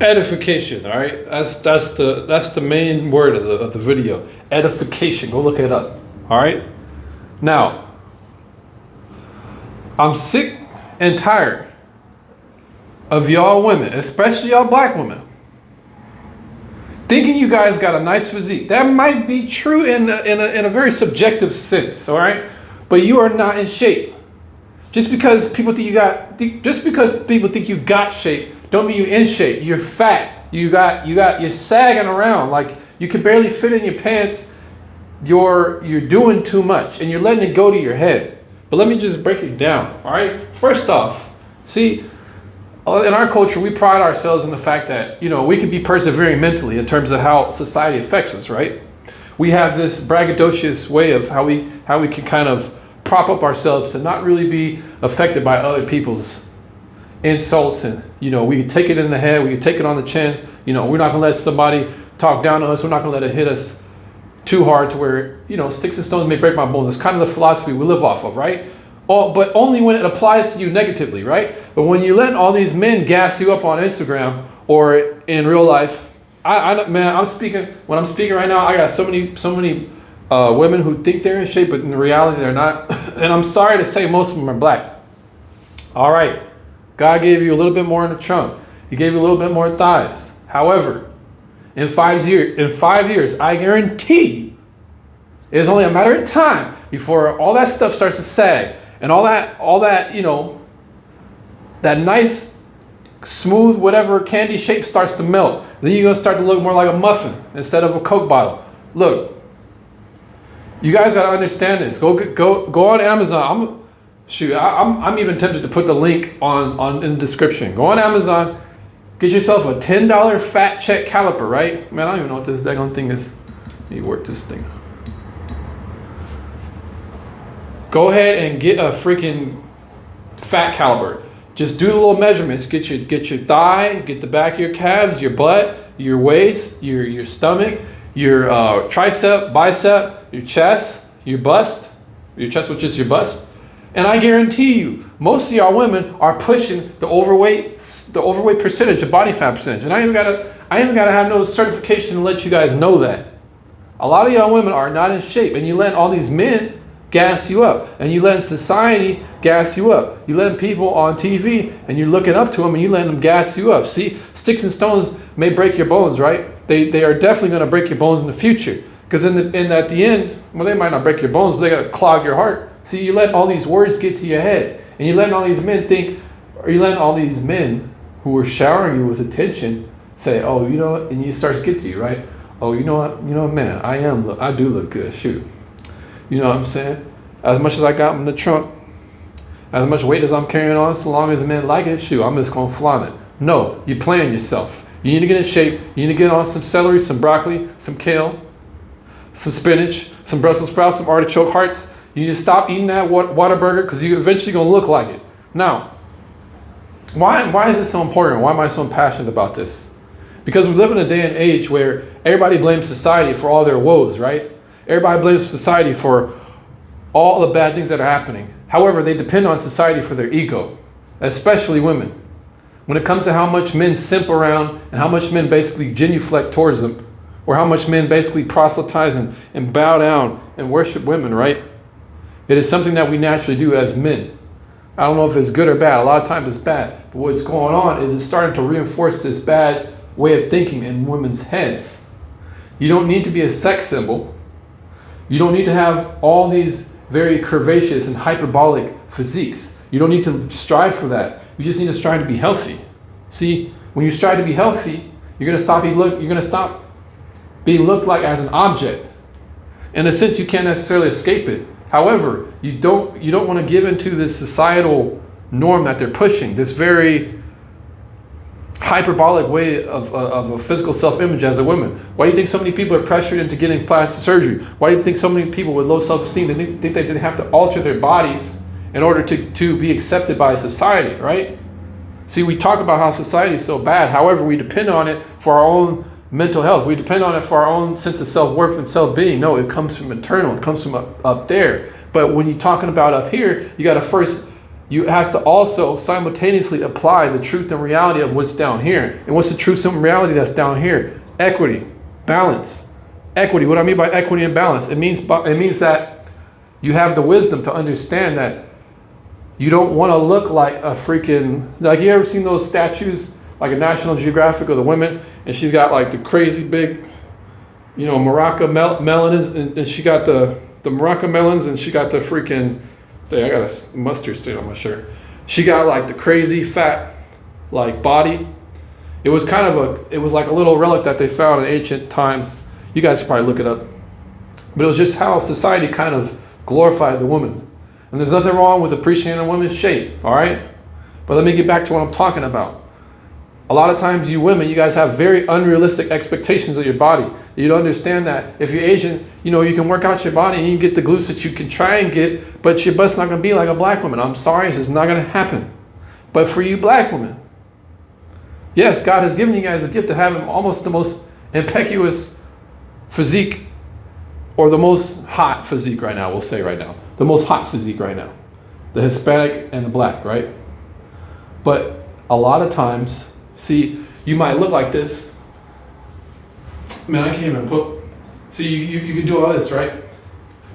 Edification, all right? That's the main word of the video. Edification. Go look it up. All right? Now, I'm sick and tired of y'all women, especially y'all black women, thinking you guys got a nice physique. That might be true in a very subjective sense, all right? But you are not in shape. Just because people think you got shape, don't mean you're in shape. You're fat. You're sagging around like you can barely fit in your pants. You're doing too much and you're letting it go to your head. But let me just break it down. All right. First off, see, in our culture, we pride ourselves in the fact that, we can be persevering mentally in terms of how society affects us, right? We have this braggadocious way of how we can kind of prop up ourselves to not really be affected by other people's insults, and we can take it in the head, we can take it on the chin. We're not gonna let somebody talk down on us, we're not gonna let it hit us too hard to where sticks and stones may break my bones. It's kind of the philosophy we live off of, right? But only when it applies to you negatively, right? But when you let all these men gas you up on Instagram or in real life, when I'm speaking right now, I got so many women who think they're in shape, but in reality they're not. And I'm sorry to say, most of them are black. All right. God gave you a little bit more in the trunk. He gave you a little bit more thighs. However, in 5 years, I guarantee you, it's only a matter of time before all that stuff starts to sag and all that, that nice, smooth, whatever candy shape starts to melt. Then you're gonna start to look more like a muffin instead of a Coke bottle. Look, you guys gotta understand this. Go on Amazon. I'm even tempted to put the link on in the description. Go on Amazon, get yourself a $10 fat check caliper, right? Man, I don't even know what this daggone thing is. Let me work this thing. Go ahead and get a freaking fat caliper. Just do the little measurements. Get your thigh, get the back of your calves, your butt, your waist, your stomach, your tricep, bicep, your chest, your chest, which is your bust. And I guarantee you, most of y'all women are pushing the overweight percentage, the body fat percentage. And I ain't gotta have no certification to let you guys know that. A lot of y'all women are not in shape, and you let all these men gas you up, and you let society gas you up. You let people on TV, and you're looking up to them, and you let them gas you up. See, sticks and stones may break your bones, right? They are definitely going to break your bones in the future, because at the end, well, they might not break your bones, but they got to clog your heart. See, you let all these words get to your head, and you letting all these men think, or you letting all these men who are showering you with attention say, oh, you know what, and you start to get to you, right? Oh, you know what, man, I do look good, shoot. You know what I'm saying? As much as I got in the trunk, as much weight as I'm carrying on, so long as men like it, shoot, I'm just gonna flaunt it. No, you're playing yourself. You need to get in shape. You need to get on some celery, some broccoli, some kale, some spinach, some Brussels sprouts, some artichoke hearts. You need to stop eating that Whataburger, because you're eventually going to look like it. Now, why is this so important? Why am I so passionate about this? Because we live in a day and age where everybody blames society for all their woes, right? Everybody blames society for all the bad things that are happening. However, they depend on society for their ego, especially women. When it comes to how much men simp around and how much men basically genuflect towards them, or how much men basically proselytize and bow down and worship women, right? It is something that we naturally do as men. I don't know if it's good or bad. A lot of times it's bad. But what's going on is it's starting to reinforce this bad way of thinking in women's heads. You don't need to be a sex symbol. You don't need to have all these very curvaceous and hyperbolic physiques. You don't need to strive for that. You just need to strive to be healthy. See, when you strive to be healthy, you're going to stop being looked like as an object. In a sense, you can't necessarily escape it. However, you don't want to give into this societal norm that they're pushing, this very hyperbolic way of a physical self-image as a woman. Why do you think so many people are pressured into getting plastic surgery? Why do you think so many people with low self-esteem, they think they have to alter their bodies in order to be accepted by society, right? See, we talk about how society is so bad. However, we depend on it for our own mental health. We depend on it for our own sense of self-worth and self-being. No, it comes from internal. It comes from up there. But when you're talking about up here, you got to first you have to also simultaneously apply the truth and reality of what's down here. And what's the truth and reality that's down here? Equity, balance. Equity, what I mean by equity and balance, it means that you have the wisdom to understand that you don't want to look like a freaking, like you ever seen those statues, like a National Geographic of the women, and she's got like the crazy big, you know, maraca melons, and she got the maraca melons, and she got the freaking, I got a mustard stain on my shirt. She got like the crazy fat, like body. It was kind of it was like a little relic that they found in ancient times. You guys can probably look it up. But it was just how society kind of glorified the woman. And there's nothing wrong with appreciating a woman's shape, all right? But let me get back to what I'm talking about. A lot of times you women, you guys have very unrealistic expectations of your body. You don't understand that if you're Asian, you know, you can work out your body and you can get the glutes that you can try and get, but your butt's not going to be like a black woman. I'm sorry, it's just not going to happen. But for you black women, yes, God has given you guys a gift to have almost the most impetuous physique, or the most hot physique right now, we'll say right now. The most hot physique right now. The Hispanic and the black, right? But a lot of times, see, you might look like this. Man, I can't even put, see, you can do all this, right?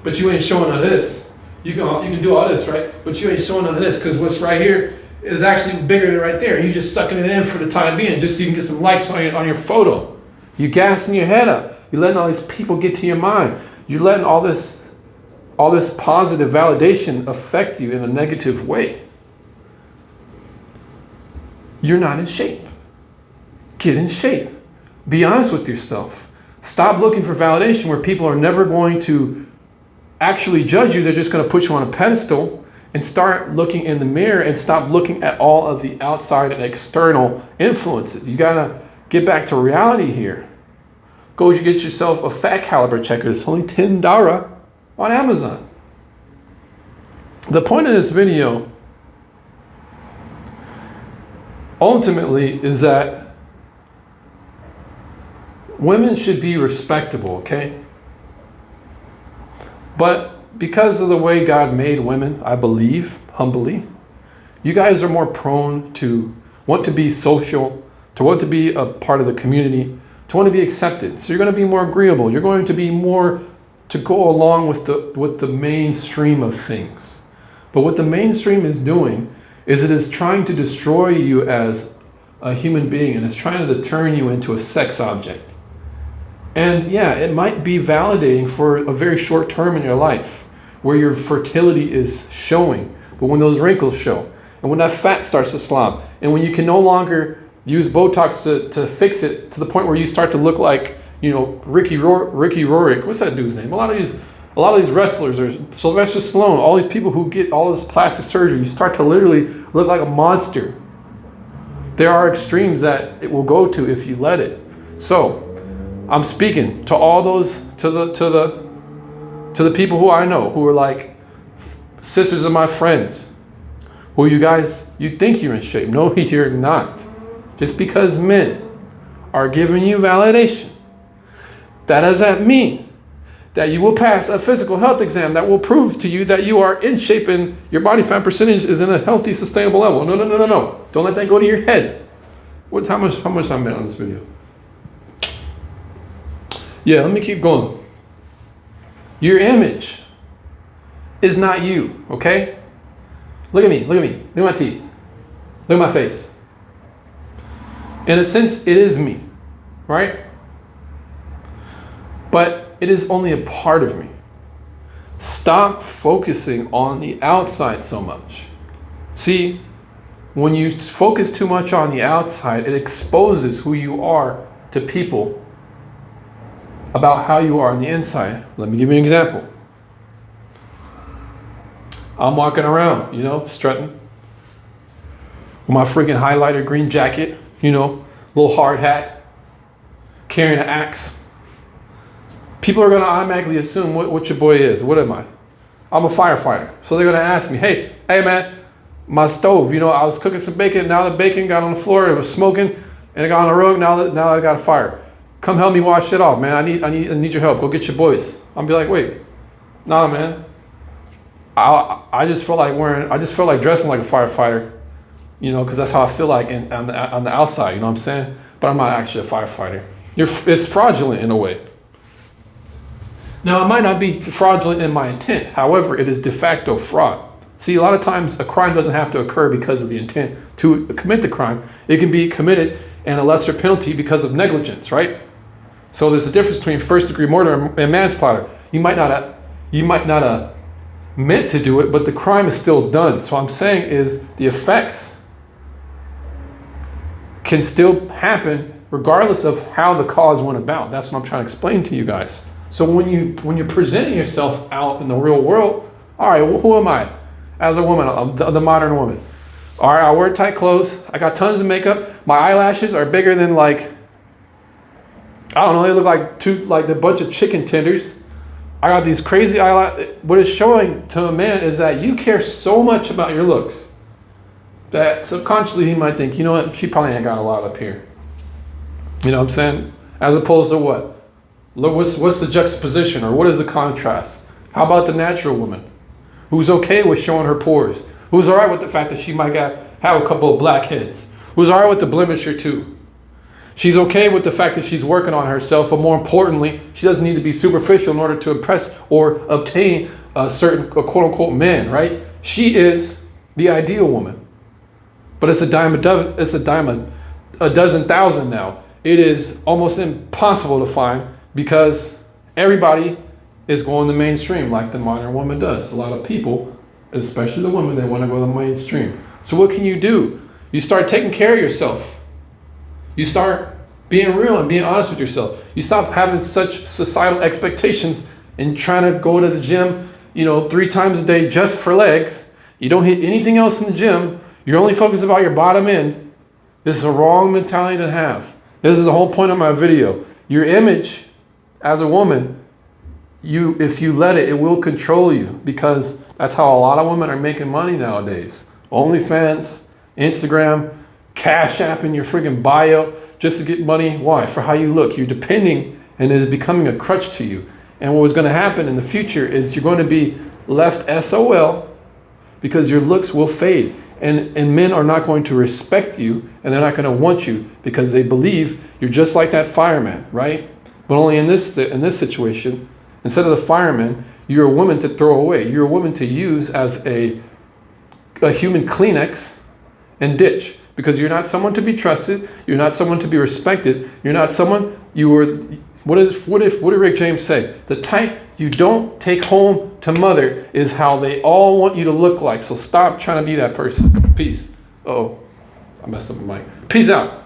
But you ain't showing none of this. You can do all this, right? But you ain't showing none of this, because what's right here is actually bigger than right there. You're just sucking it in for the time being, just so you can get some likes on your photo. You're gassing your head up. You're letting all these people get to your mind. You're letting all this positive validation affect you in a negative way. You're not in shape. Get in shape. Be honest with yourself. Stop looking for validation where people are never going to actually judge you. They're just going to put you on a pedestal, and start looking in the mirror and stop looking at all of the outside and external influences. You got to get back to reality here. Go get yourself a fat caliber checker. It's only $10 on Amazon. The point of this video ultimately is that women should be respectable, okay? But because of the way God made women, I believe, humbly, you guys are more prone to want to be social, to want to be a part of the community, to want to be accepted. So you're going to be more agreeable. You're going to be more to go along with the mainstream of things. But what the mainstream is doing is it is trying to destroy you as a human being, and it's trying to turn you into a sex object. And yeah, it might be validating for a very short term in your life where your fertility is showing. But when those wrinkles show, and when that fat starts to slop, and when you can no longer use Botox to fix it to the point where you start to look like, you know, Ricky Rourke. What's that dude's name? A lot of these wrestlers, or Sylvester Stallone, all these people who get all this plastic surgery, you start to literally look like a monster. There are extremes that it will go to if you let it. So I'm speaking to all those, to the people who I know, who are like sisters of my friends, who you think you're in shape. No, you're not. Just because men are giving you validation, that doesn't mean that you will pass a physical health exam that will prove to you that you are in shape and your body fat percentage is in a healthy, sustainable level. No. Don't let that go to your head. How much I'm been on this video? Yeah, let me keep going. Your image is not you, okay? Look at me. Look at my teeth. Look at my face. In a sense, it is me, right? But it is only a part of me. Stop focusing on the outside so much. See, when you focus too much on the outside, it exposes who you are to people about how you are on the inside. Let me give you an example. I'm walking around, strutting with my freaking highlighter green jacket, little hard hat, carrying an axe. People are going to automatically assume what your boy is. What am I? I'm a firefighter. So they're going to ask me, hey man, my stove, I was cooking some bacon. Now the bacon got on the floor. It was smoking and it got on the rug. Now I got a fire. Come help me wash it off, man. I need your help. Go get your boys. I'll be like, wait, nah, man. I just feel like dressing like a firefighter, you know, because that's how I feel like on the outside, you know what I'm saying? But I'm not actually a firefighter. It's fraudulent in a way. Now, it might not be fraudulent in my intent. However, it is de facto fraud. See, a lot of times a crime doesn't have to occur because of the intent to commit the crime. It can be committed and a lesser penalty because of negligence, right? So there's a difference between first-degree murder and manslaughter. You might not have meant to do it, but the crime is still done. So I'm saying is the effects can still happen regardless of how the cause went about. That's what I'm trying to explain to you guys. So when you're presenting yourself out in the real world, all right, well, who am I? As a woman, the modern woman. All right, I wear tight clothes. I got tons of makeup. My eyelashes are bigger than like, I don't know, they look like a bunch of chicken tenders. I got these crazy eyelashes. What it's showing to a man is that you care so much about your looks that subconsciously he might think, you know what, she probably ain't got a lot up here. You know what I'm saying? As opposed to what? Look, what's the juxtaposition or what is the contrast? How about the natural woman who's okay with showing her pores? Who's all right with the fact that she might have a couple of blackheads? Who's all right with the blemish or two? She's okay with the fact that she's working on herself, but more importantly, she doesn't need to be superficial in order to impress or obtain a quote-unquote man, right? She is the ideal woman. But it's a dime a dozen thousand now. It is almost impossible to find because everybody is going the mainstream like the modern woman does. A lot of people, especially the women, they want to go the mainstream. So what can you do? You start taking care of yourself. You start being real and being honest with yourself. You stop having such societal expectations and trying to go to the gym, 3 times a day just for legs. You don't hit anything else in the gym. You're only focused about your bottom end. This is a wrong mentality to have. This is the whole point of my video. Your image as a woman, if you let it, it will control you because that's how a lot of women are making money nowadays. OnlyFans, Instagram, Cash App in your friggin' bio just to get money. Why? For how you look. You're depending and it is becoming a crutch to you. And what was going to happen in the future is you're going to be left SOL because your looks will fade. And men are not going to respect you and they're not going to want you because they believe you're just like that fireman, right? But only in this situation, instead of the fireman, you're a woman to throw away. You're a woman to use as a human Kleenex and ditch because you're not someone to be trusted. You're not someone to be respected. You're not someone what did Rick James say? The type you don't take home to mother is how they all want you to look like. So stop trying to be that person. Peace. Uh-oh, I messed up my mic. Peace out.